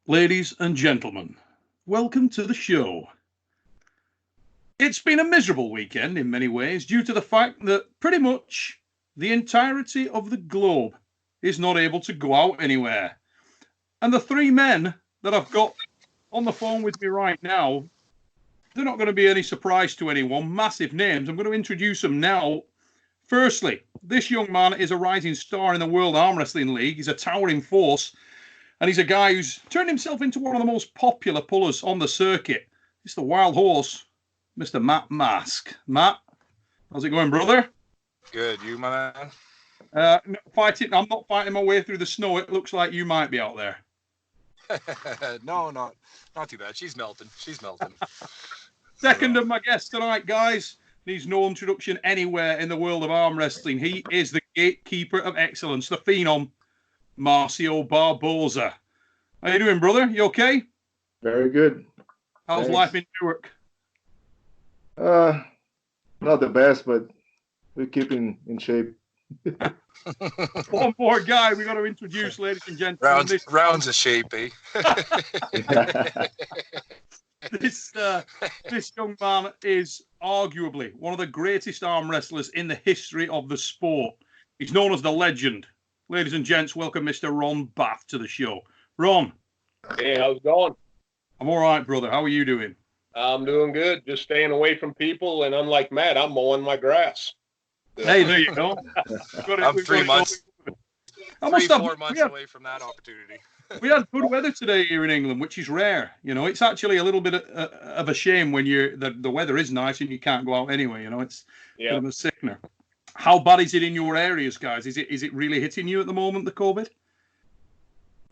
Ladies and gentlemen, welcome to the show. It's been a miserable weekend in many ways due to the fact that pretty much the entirety of the globe is not able to go out anywhere. And the three men that I've got on the phone with me right now, they're not going to be any surprise to anyone. Massive names. I'm going to introduce them now. Firstly, this young man is a rising star in the World Armwrestling League. He's a towering force. And he's a guy who's turned himself into one of the most popular pullers on the circuit. It's the wild horse, Mr. Matt Mask. Matt, how's it going, brother? Good. You, my man? I'm not fighting my way through the snow. It looks like you might be out there. No, not too bad. She's melting. Second of my guests tonight, guys. Needs no introduction anywhere in the world of arm wrestling. He is the gatekeeper of excellence, the phenom, Marcio Barboza. How you doing, brother? You okay? Very good. How's life in Newark? Not the best, but we're keeping in shape. One more guy we got to introduce, ladies and gentlemen. Rounds of shape, eh? This young man is arguably one of the greatest arm wrestlers in the history of the sport. He's known as the legend. Ladies and gents, welcome Mr. Ron Bath to the show. Ron. Hey, how's it going? I'm all right, brother. How are you doing? I'm doing good. Just staying away from people, and unlike Matt, I'm mowing my grass. Hey, there you go. I'm 3 months, 4 months away from that opportunity. We had good weather today here in England, which is rare. You know, it's actually a little bit of a shame when the weather is nice and you can't go out anyway. You know, it's kind of a sickener. How bad is it in your areas, guys? Is it really hitting you at the moment, the COVID?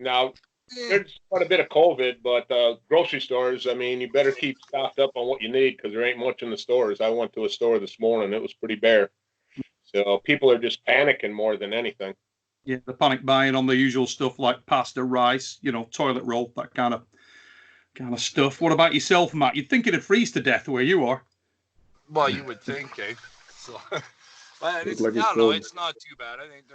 Now, there's quite a bit of COVID, but grocery stores, I mean, you better keep stocked up on what you need because there ain't much in the stores. I went to a store this morning. It was pretty bare. So people are just panicking more than anything. Yeah, the panic buying on the usual stuff like pasta, rice, you know, toilet roll, that kind of stuff. What about yourself, Matt? You'd think it'd freeze to death where you are. Well, you would think, eh? So, but it's, like I don't know. It's not too bad. I think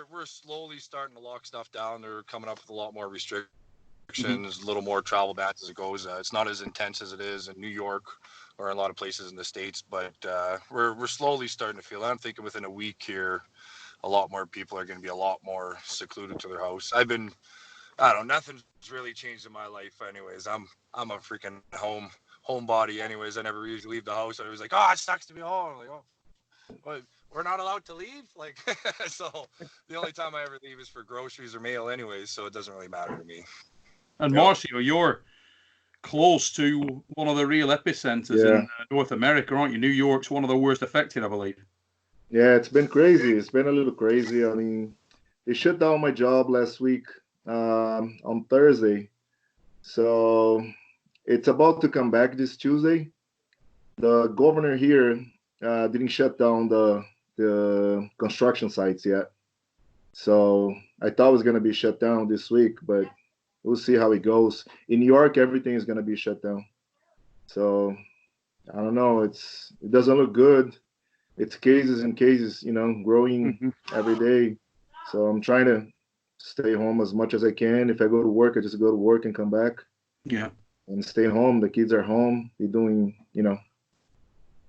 we're slowly starting to lock stuff down. They're coming up with a lot more restrictions, a little more travel bans as it goes. It's not as intense as it is in New York or in a lot of places in the States, but we're slowly starting to feel it. I'm thinking within a week here, a lot more people are going to be a lot more secluded to their house. I don't know, nothing's really changed in my life anyways. I'm a freaking homebody anyways. I never usually leave the house. I was like, oh, it sucks to be home. I'm like, oh, what? We're not allowed to leave? Like, so the only time I ever leave is for groceries or mail anyways, so it doesn't really matter to me. And Marcio, you're close to one of the real epicenters in North America, aren't you? New York's one of the worst affected, I believe. Yeah, it's been crazy. It's been a little crazy. I mean, they shut down my job last week on Thursday. So it's about to come back this Tuesday. The governor here didn't shut down the construction sites yet. So I thought it was going to be shut down this week, but we'll see how it goes. In New York, everything is going to be shut down. So I don't know. It doesn't look good. It's cases and cases, you know, growing every day. So I'm trying to stay home as much as I can. If I go to work, I just go to work and come back. Yeah. And stay home. The kids are home. They're doing, you know,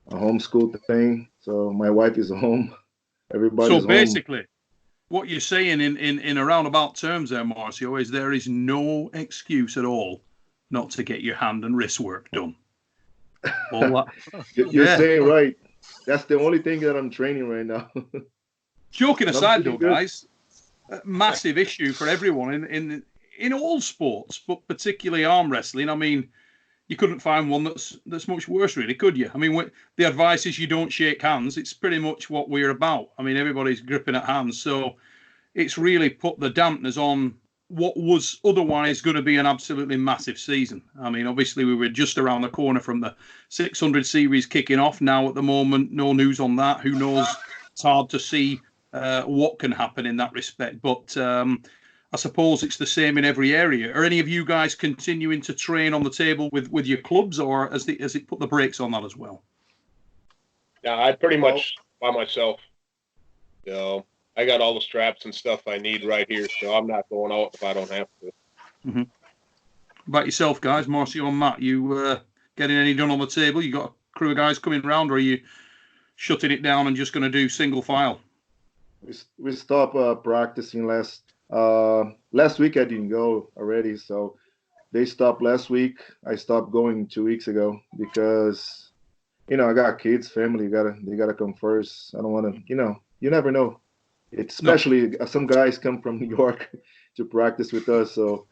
a homeschool thing. So my wife is home. Everybody's home. So basically, what you're saying in a roundabout terms there, Marcio, is there is no excuse at all not to get your hand and wrist work done. You're saying right. That's the only thing that I'm training right now. Joking aside, though, guys, massive issue for everyone in all sports, but particularly arm wrestling. I mean, you couldn't find one that's much worse, really, could you? I mean, the advice is you don't shake hands. It's pretty much what we're about. I mean, everybody's gripping at hands, so it's really put the dampeners on what was otherwise going to be an absolutely massive season. I mean, obviously, we were just around the corner from the 600 series kicking off. Now, at the moment, no news on that. Who knows? It's hard to see what can happen in that respect. But I suppose it's the same in every area. Are any of you guys continuing to train on the table with your clubs, or has it put the brakes on that as well? Yeah, I pretty much by myself. So I got all the straps and stuff I need right here, so I'm not going out if I don't have to. Mm-hmm. About yourself, guys, Marcio and Matt, you getting any done on the table? You got a crew of guys coming round, or are you shutting it down and just going to do single file? We stopped practicing last week. I didn't go already, so they stopped last week. I stopped going 2 weeks ago because I got kids, family. They gotta come first. I don't want to. You never know. It's especially some guys come from New York to practice with us, so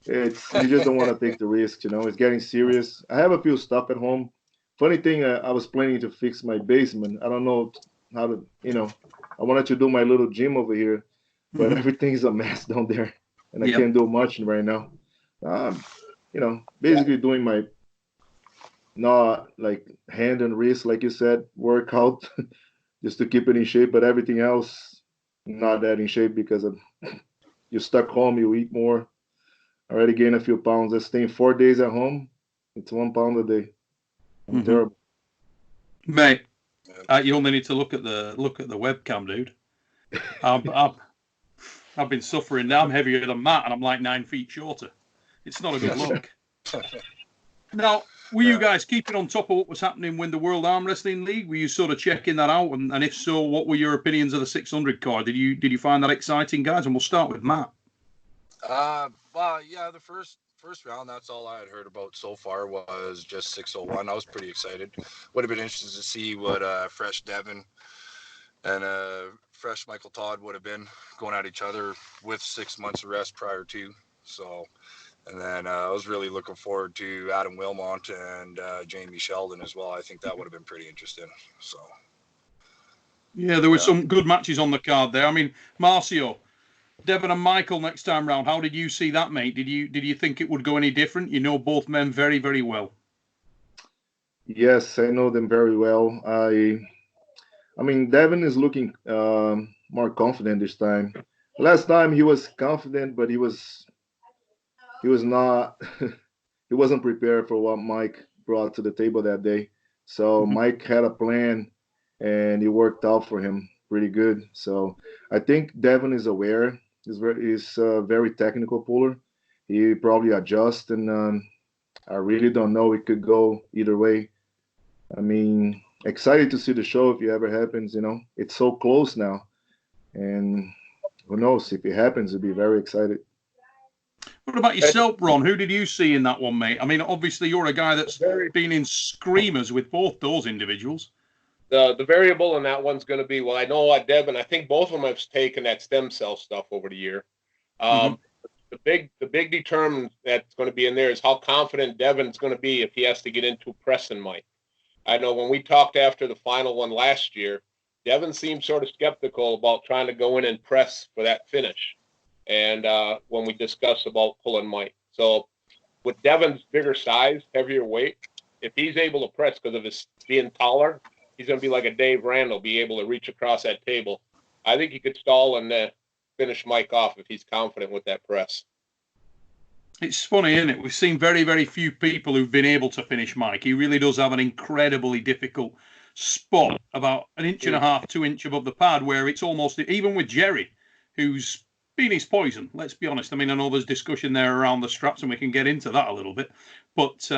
you just don't want to take the risk. It's getting serious. I have a few stuff at home. Funny thing, I was planning to fix my basement. I don't know how to. I wanted to do my little gym over here, but everything's a mess down there, and I can't do much right now. Basically doing my not like hand and wrist, like you said, workout just to keep it in shape, but everything else not that in shape because you're stuck home, you eat more. I already gained a few pounds. I'm staying 4 days at home. It's 1 pound a day. I'm terrible. Mate, you only need to look at the webcam, dude. I've been suffering now. I'm heavier than Matt, and I'm like 9 feet shorter. It's not a good look. Now, were you guys keeping on top of what was happening with the World Armwrestling League? Were you sort of checking that out? And if so, what were your opinions of the 600 card? Did you find that exciting, guys? And we'll start with Matt. Well, yeah, the first round, that's all I had heard about so far was just 601. I was pretty excited. Would have been interested to see what fresh Devin and fresh Michael Todd would have been going at each other with 6 months of rest prior to. So, and then I was really looking forward to Adam Wilmot and Jamie Sheldon as well. I think that would have been pretty interesting. So, yeah, there were some good matches on the card there. I mean, Marcio, Devin and Michael next time round. How did you see that, mate? Did you think it would go any different? You know both men very, very well. Yes, I know them very well. I mean, Devin is looking more confident this time. Last time he was confident, but he was not. He wasn't prepared for what Mike brought to the table that day. So Mike had a plan, and it worked out for him pretty good. So I think Devin is aware. He's a very technical puller. He probably adjusts, and I really don't know. It could go either way. I mean, excited to see the show if it ever happens. It's so close now, and who knows if it happens? We'll be very excited. What about yourself, Ron? Who did you see in that one, mate? I mean, obviously you're a guy that's been in screamers with both those individuals. The variable in that one's going to be, well, I know Devin, I think both of them have taken that stem cell stuff over the year. The big determinant that's going to be in there is how confident Devin's going to be if he has to get into pressing Mike. I know when we talked after the final one last year, Devin seemed sort of skeptical about trying to go in and press for that finish. And when we discussed about pulling Mike. So with Devin's bigger size, heavier weight, if he's able to press because of his being taller, he's going to be like a Dave Randall, be able to reach across that table. I think he could stall and finish Mike off if he's confident with that press. It's funny, isn't it? We've seen very, very few people who've been able to finish Mike. He really does have an incredibly difficult spot, about 1.5 inches, 2 inches above the pad, where it's almost, even with Jerry, who's been his poison, let's be honest. I mean, I know there's discussion there around the straps, and we can get into that a little bit, but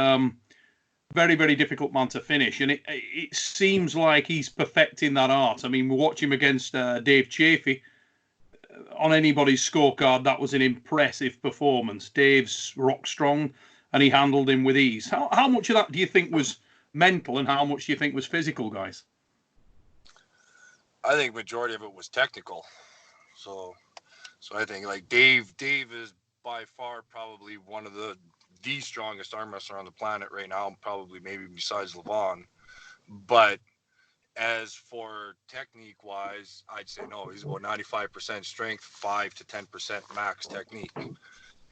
very, very difficult man to finish, and it seems like he's perfecting that art. I mean, we watch him against Dave Chafee. On anybody's scorecard, that was an impressive performance. Dave's rock strong, and he handled him with ease. How much of that do you think was mental, and how much do you think was physical, guys? I think majority of it was technical. So I think like Dave is by far probably one of the strongest arm wrestler on the planet right now, probably maybe besides Levon. But as for technique wise, I'd say no, he's about 95% strength, 5 to 10% max technique.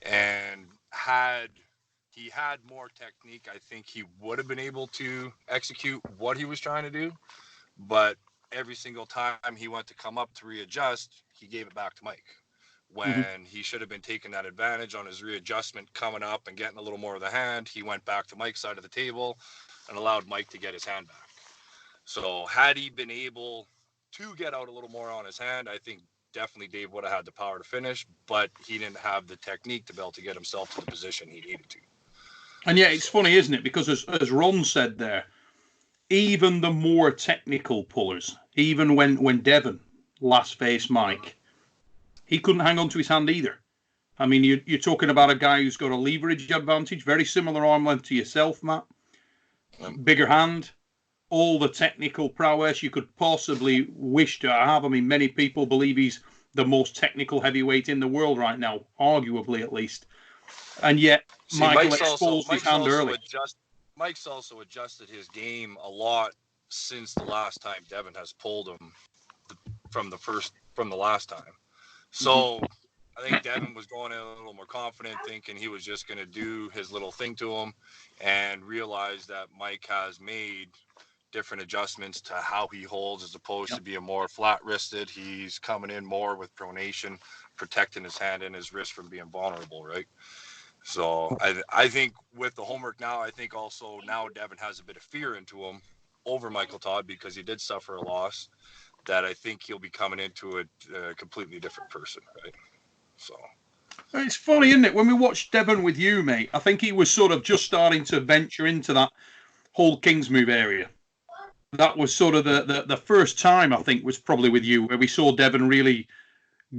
And had he had more technique, I think he would have been able to execute what he was trying to do. But every single time he went to come up to readjust, he gave it back to Mike. When he should have been taking that advantage on his readjustment, coming up and getting a little more of the hand, he went back to Mike's side of the table and allowed Mike to get his hand back. So had he been able to get out a little more on his hand, I think definitely Dave would have had the power to finish, but he didn't have the technique to be able to get himself to the position he needed to. And yeah, it's funny, isn't it? Because as Ron said there, even the more technical pullers, even when Devon last faced Mike, he couldn't hang on to his hand either. I mean, you're talking about a guy who's got a leverage advantage, very similar arm length to yourself, Matt. Bigger hand, all the technical prowess you could possibly wish to have. I mean, many people believe he's the most technical heavyweight in the world right now, arguably at least. And yet, Michael exposed his hand early. Mike's also adjusted his game a lot since the last time Devon has pulled him from the last time. So I think Devon was going in a little more confident, thinking he was just going to do his little thing to him, and realized that Mike has made different adjustments to how he holds as opposed to being more flat-wristed. He's coming in more with pronation, protecting his hand and his wrist from being vulnerable, right? So I think with the homework now, I think also now Devon has a bit of fear into him over Michael Todd because he did suffer a loss, that I think he'll be coming into a completely different person, right? So it's funny, isn't it? When we watched Devon with you, mate, I think he was sort of just starting to venture into that whole King's move area. That was sort of the first time, I think, was probably with you, where we saw Devon really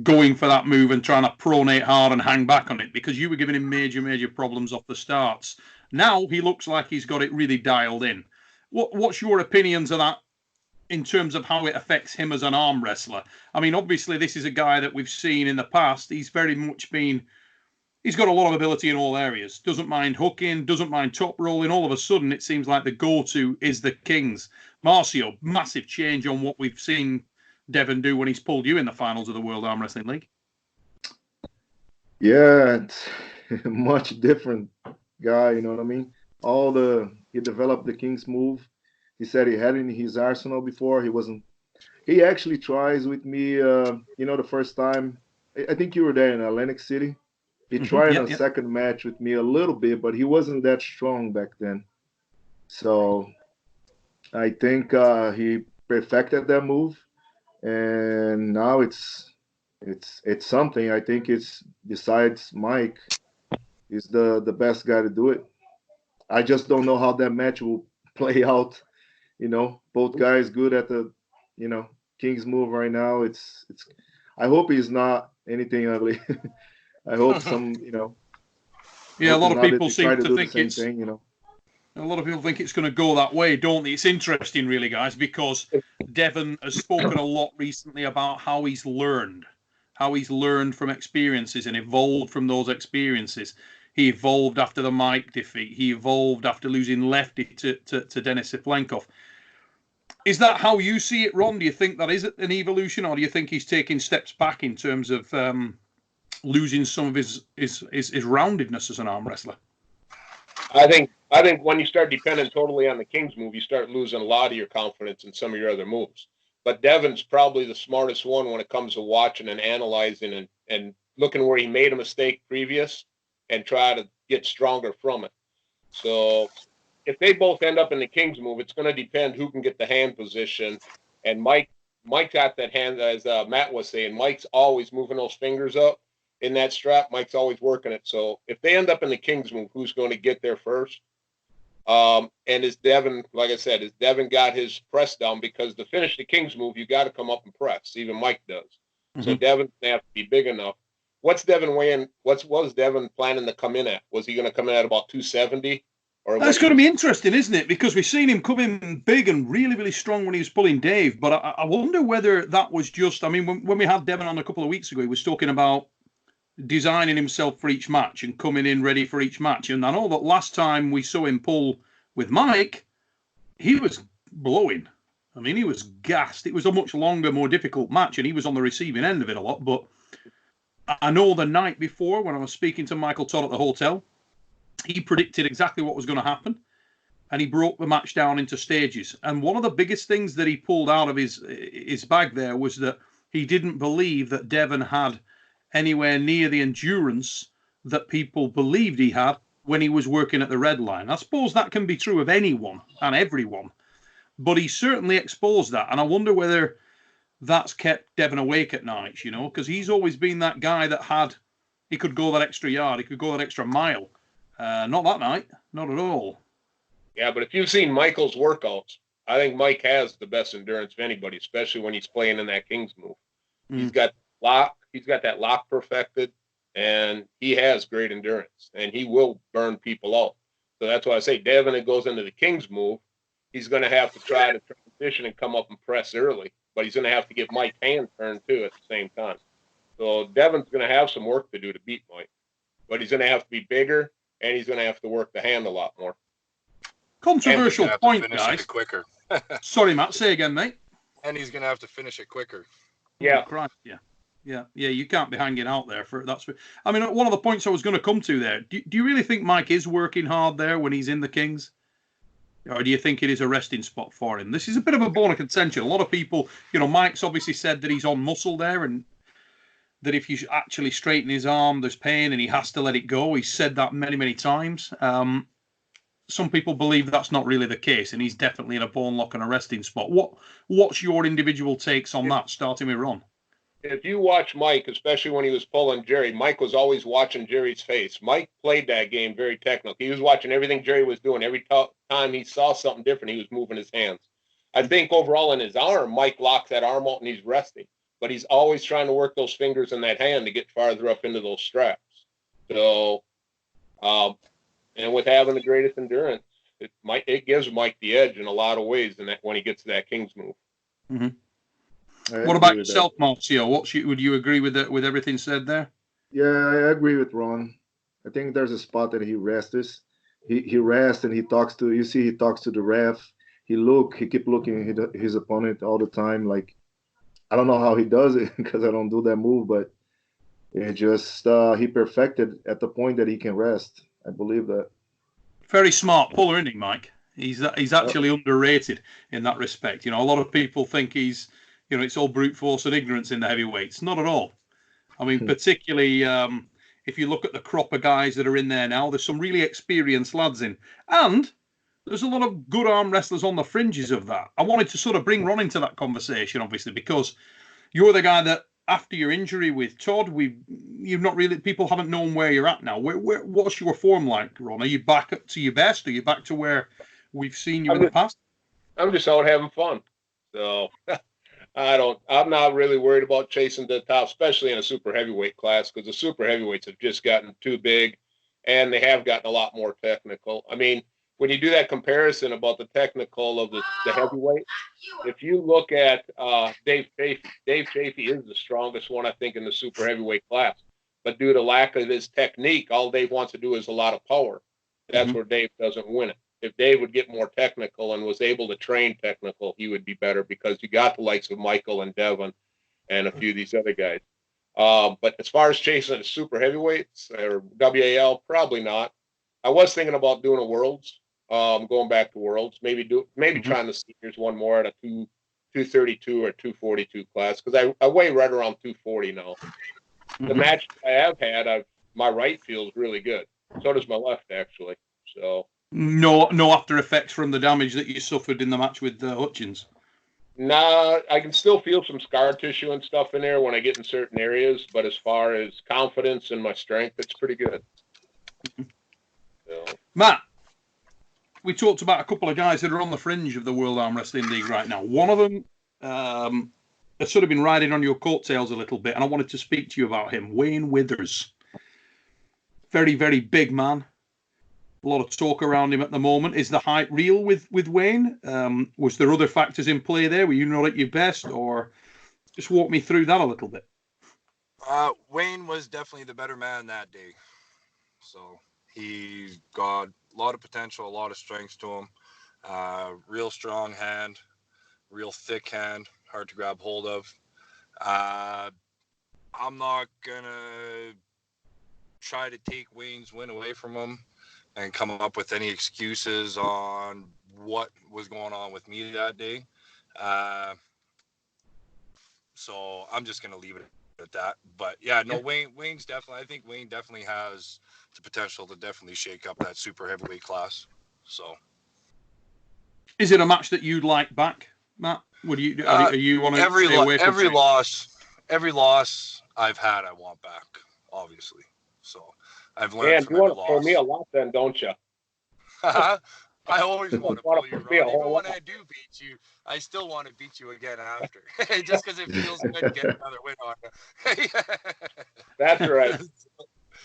going for that move and trying to pronate hard and hang back on it, because you were giving him major problems off the starts. Now he looks like he's got it really dialed in. What's your opinions of that in terms of how it affects him as an arm wrestler? I mean, obviously, this is a guy that we've seen in the past. He's very much he's got a lot of ability in all areas. Doesn't mind hooking, doesn't mind top rolling. All of a sudden, it seems like the go-to is the Kings. Marcio, massive change on what we've seen Devon do when he's pulled you in the finals of the World Arm Wrestling League. Yeah, it's a much different guy, you know what I mean? He developed the King's move. He said he had it in his arsenal before. He actually tries with me, the first time. I think you were there in Atlantic City. He tried a second match with me a little bit, but he wasn't that strong back then. So I think he perfected that move. And now it's something. I think it's, besides Mike, he's the best guy to do it. I just don't know how that match will play out. Both guys good at the, King's move right now. It's. I hope he's not anything ugly. I hope some, Yeah, a lot of people seem to think it's. A lot of people think it's going to go that way, don't they? It's interesting, really, guys, because Devon has spoken a lot recently about how he's learned from experiences and evolved from those experiences. He evolved after the Mike defeat. He evolved after losing Lefty to Denis Siflenkov. Is that how you see it, Ron? Do you think that is an evolution, or do you think he's taking steps back in terms of losing some of his roundedness as an arm wrestler? I think when you start depending totally on the King's move, you start losing a lot of your confidence in some of your other moves. But Devon's probably the smartest one when it comes to watching and analyzing and looking where he made a mistake previous and try to get stronger from it. So if they both end up in the King's move, it's going to depend who can get the hand position. And Mike got that hand, as Matt was saying. Mike's always moving those fingers up in that strap. Mike's always working it. So if they end up in the King's move, who's going to get there first? And is Devon, like I said, got his press down? Because to finish the King's move, you got to come up and press. Even Mike does. Mm-hmm. So Devon's going to have to be big enough. What's Devon weighing? What was Devon planning to come in at? Was he going to come in at about 270? Or that's going to be interesting, isn't it? Because we've seen him come in big and really strong when he was pulling Dave. But I wonder whether that was just, I mean, when we had Devon on a couple of weeks ago, he was talking about designing himself for each match and coming in ready for each match. And I know that last time we saw him pull with Mike, he was blowing. I mean, he was gassed. It was a much longer, more difficult match, and he was on the receiving end of it a lot. But I know the night before, when I was speaking to Michael Todd at the hotel, he predicted exactly what was going to happen, and he broke the match down into stages. And one of the biggest things that he pulled out of his bag there was that he didn't believe that Devon had anywhere near the endurance that people believed he had when he was working at the red line. I suppose that can be true of anyone and everyone, but he certainly exposed that. And I wonder whether that's kept Devon awake at nights, you know, because he's always been that guy that he could go that extra yard, he could go that extra mile. Not that night, not at all. Yeah, but if you've seen Michael's workouts, I think Mike has the best endurance of anybody, especially when he's playing in that King's move. He's got that lock perfected, and he has great endurance, and he will burn people out. So that's why I say Devon, that goes into the King's move, he's going to have to try to transition and come up and press early, but he's going to have to get Mike's hand turned too at the same time. So Devon's going to have some work to do to beat Mike, but he's going to have to be bigger, and he's going to have to work the hand a lot more. Controversial point, guys. Quicker. Sorry, Matt. Say again, mate. And he's going to have to finish it quicker. Yeah. Oh, Christ, yeah. You can't be hanging out there for that's. I mean, one of the points I was going to come to there. Do you really think Mike is working hard there when he's in the Kings, or do you think it is a resting spot for him? This is a bit of a bone of contention. A lot of people, you know, Mike's obviously said that he's on muscle there, and that if you actually straighten his arm, there's pain, and he has to let it go. He's said that many, many times. Some people believe that's not really the case, and he's definitely in a bone lock and a resting spot. What's your individual takes on that, starting with Ron? If you watch Mike, especially when he was pulling Jerry, Mike was always watching Jerry's face. Mike played that game very technical. He was watching everything Jerry was doing. Every time he saw something different, he was moving his hands. I think overall in his arm, Mike locks that arm out and he's resting. But he's always trying to work those fingers in that hand to get farther up into those straps. So, and with having the greatest endurance, it gives Mike the edge in a lot of ways in that when he gets to that King's move. Mm-hmm. What about yourself, Marcio? Would you agree with everything said there? Yeah, I agree with Ron. I think there's a spot that he rests. He rests and he talks to. You see, he talks to the ref. He keep looking at his opponent all the time. Like, I don't know how he does it because I don't do that move, but it just he perfected at the point that he can rest. I believe that. Very smart puller, isn't he, Mike? He's actually underrated in that respect. You know, a lot of people think he's, you know, it's all brute force and ignorance in the heavyweights. Not at all. I mean, particularly if you look at the crop of guys that are in there now, there's some really experienced lads in. And there's a lot of good arm wrestlers on the fringes of that. I wanted to sort of bring Ron into that conversation, obviously, because you're the guy that, after your injury with Todd, people haven't known where you're at now. What's your form like, Ron? Are you back up to your best? Are you back to where we've seen you in the past? I'm just out having fun. So I'm not really worried about chasing the top, especially in a super heavyweight class, because the super heavyweights have just gotten too big and they have gotten a lot more technical. I mean, when you do that comparison about the technical of the heavyweight, if you look at Dave Chafee is the strongest one, I think, in the super heavyweight class. But due to lack of his technique, all Dave wants to do is a lot of power. That's where Dave doesn't win it. If Dave would get more technical and was able to train technical, he would be better, because you got the likes of Michael and Devon and a few of these other guys. But as far as chasing the super heavyweights or WAL, probably not. I was thinking about doing a Worlds. Going back to Worlds, maybe trying the seniors one more at a 232 or 242 class, because I weigh right around 240 now. The match I have had, my right feels really good. So does my left, actually. So no after effects from the damage that you suffered in the match with Hutchins. Nah, I can still feel some scar tissue and stuff in there when I get in certain areas, but as far as confidence and my strength, it's pretty good. So. Matt, we talked about a couple of guys that are on the fringe of the World Arm Wrestling League right now. One of them has sort of been riding on your coattails a little bit, and I wanted to speak to you about him, Wayne Withers. Very, very big man. A lot of talk around him at the moment. Is the hype real with Wayne? Was there other factors in play there? Were you not at your best? Or just walk me through that a little bit. Wayne was definitely the better man that day. So he got a lot of potential, a lot of strength to him. Real strong hand, real thick hand, hard to grab hold of. I'm not gonna try to take Wayne's win away from him and come up with any excuses on what was going on with me that day. So I'm just gonna leave it at that. But yeah, no, Wayne's definitely. I think Wayne definitely has the potential to definitely shake up that super heavyweight class. So, is it a match that you'd like back Matt? Would you are you want to every stay away from every loss I've had, I want back, obviously. So I've learned from you every want to pull me a loss. lot then, don't you? I always want to pull you, Ron. Even when I do beat you, I still want to beat you again after, just because it feels good to get another win on you. That's right.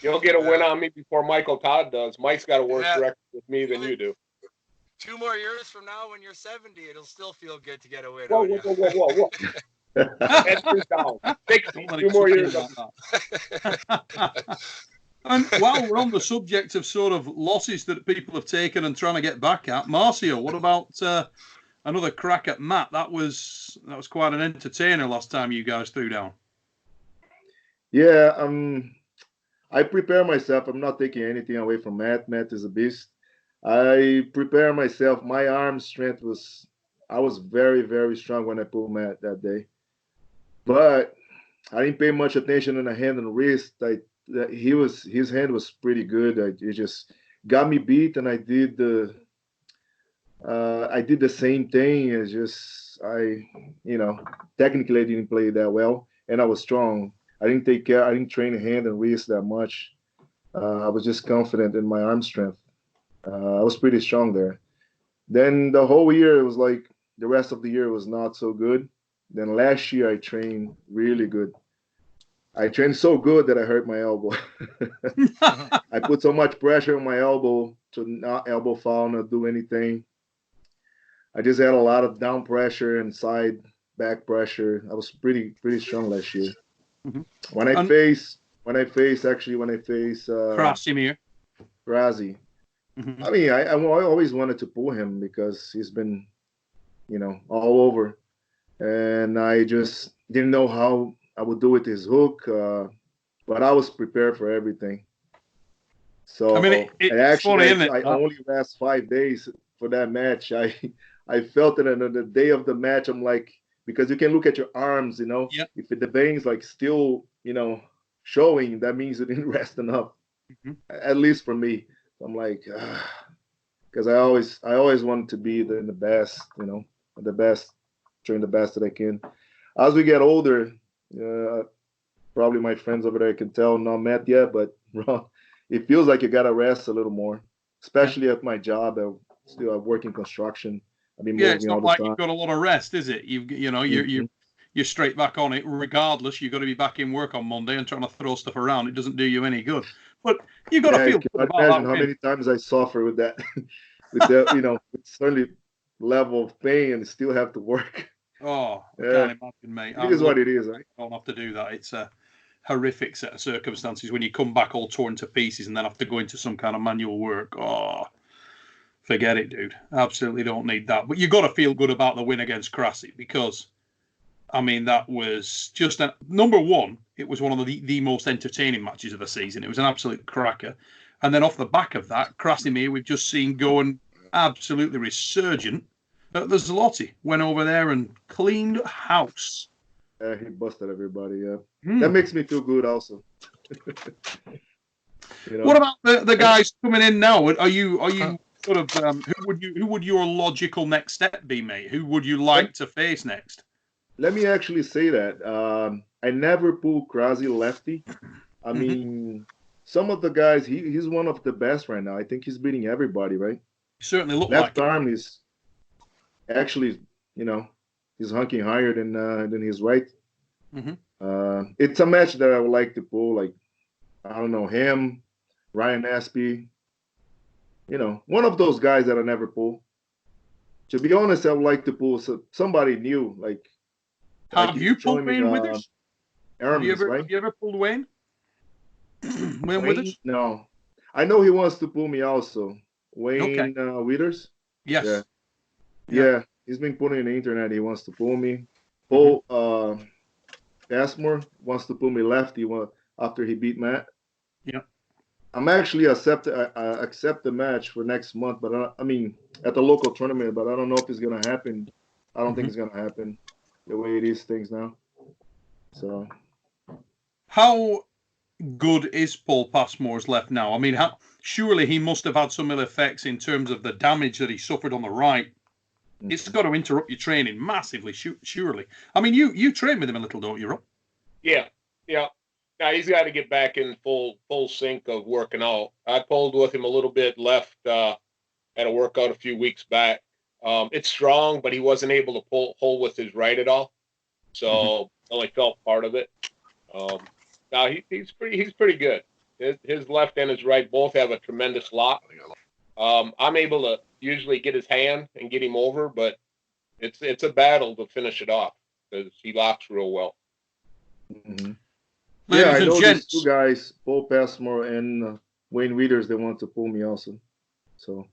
You'll get a win on me before Michael Todd does. Mike's got a worse record with me than you do. 2 more years from now, when you're 70, it'll still feel good to get a win whoa, on you. Whoa. Head down. 2 more years. And while we're on the subject of sort of losses that people have taken and trying to get back at, Marcio, what about another crack at Matt? That was quite an entertainer last time you guys threw down. Yeah, I prepare myself. I'm not taking anything away from Matt. Matt is a beast. I prepare myself. My arm strength I was very, very strong when I pulled Matt that day. But I didn't pay much attention on the hand and wrist. His hand was pretty good. It just got me beat, and I did the same thing. It's just technically I didn't play that well, and I was strong. I didn't take care. I didn't train hand and wrist that much. I was just confident in my arm strength. I was pretty strong there. Then the whole year, it was like the rest of the year was not so good. Then last year I trained really good. I trained so good that I hurt my elbow. I put so much pressure on my elbow to not elbow foul, not do anything. I just had a lot of down pressure and side back pressure. I was pretty strong last year. Mm-hmm. When I face Krasimir. Grazi. Mm-hmm. I mean, I always wanted to pull him because he's been, all over. And I just didn't know how I would do with his hook, but I was prepared for everything. So I mean, it's funny, isn't it? I only last 5 days for that match. I felt it on the day of the match. I'm like, because you can look at your arms, Yep. If the veins like still, showing, that means you didn't rest enough. Mm-hmm. At least for me. I'm like, because I always wanted to be the best, the best, train the best that I can. As we get older, probably my friends over there can tell, not met yet, but it feels like you gotta rest a little more, especially at my job. I work in construction. I've been moving it's not all the like time. You've got a lot of rest, is it? You're straight back on it. Regardless, you've got to be back in work on Monday and trying to throw stuff around. It doesn't do you any good. But you've got to feel good about imagine that how many times I suffer with that, with with certainly level of pain and still have to work. Oh, I can't imagine, mate. It is what it is, right? I don't have to do that. It's a horrific set of circumstances when you come back all torn to pieces and then have to go into some kind of manual work. Oh, forget it, dude. Absolutely don't need that. But you've got to feel good about the win against Krasi because, I mean, that was just number one. It was one of the most entertaining matches of the season. It was an absolute cracker. And then off the back of that, Krasimir, we've just seen going absolutely resurgent. The Zloty went over there and cleaned house. He busted everybody, yeah. That makes me feel good also. What about the guys coming in now? Are you sort of who would your logical next step be, mate? Who would you like to face next? Let me actually say that. I never pull Krasi lefty. I mean, some of the guys, he's one of the best right now. I think he's beating everybody, right? He certainly looked left like arm is actually, he's hunking higher than his right. Mm-hmm. It's a match that I would like to pull, like, I don't know, him, Ryan Aspie, one of those guys that I never pull. To be honest, I would like to pull somebody new, like. Have you pulled Wayne Withers? Have you ever pulled Wayne? Wayne Withers? No. I know he wants to pull me also. Wayne Withers? Yes. Yeah. He's been putting on the internet. He wants to pull me. Paul Passmore wants to pull me lefty after he beat Matt. Yeah. I'm actually accept the match for next month, but at the local tournament, but I don't know if it's gonna happen. I don't think it's gonna happen the way it is things now. So, how good is Paul Passmore's left now? I mean, surely he must have had some ill effects in terms of the damage that he suffered on the right. It's got to interrupt your training massively, surely. I mean, you train with him a little, don't you, Rob? Yeah. Now he's got to get back in full sync of working out. I pulled with him a little bit, left at a workout a few weeks back. It's strong, but he wasn't able to hold with his right at all, so only felt part of it. Now he's pretty good. His left and his right both have a tremendous lock. I'm able to usually get his hand and get him over, but it's a battle to finish it off because he locks real well. Mm-hmm. Yeah, I know these two guys, Paul Passmore and Wayne Wieters, they want to pull me also. So,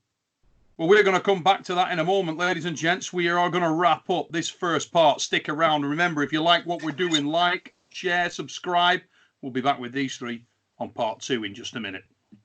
well, we're going to come back to that in a moment, ladies and gents. We are going to wrap up this first part. Stick around. And remember, if you like what we're doing, like, share, subscribe. We'll be back with these three on part 2 in just a minute.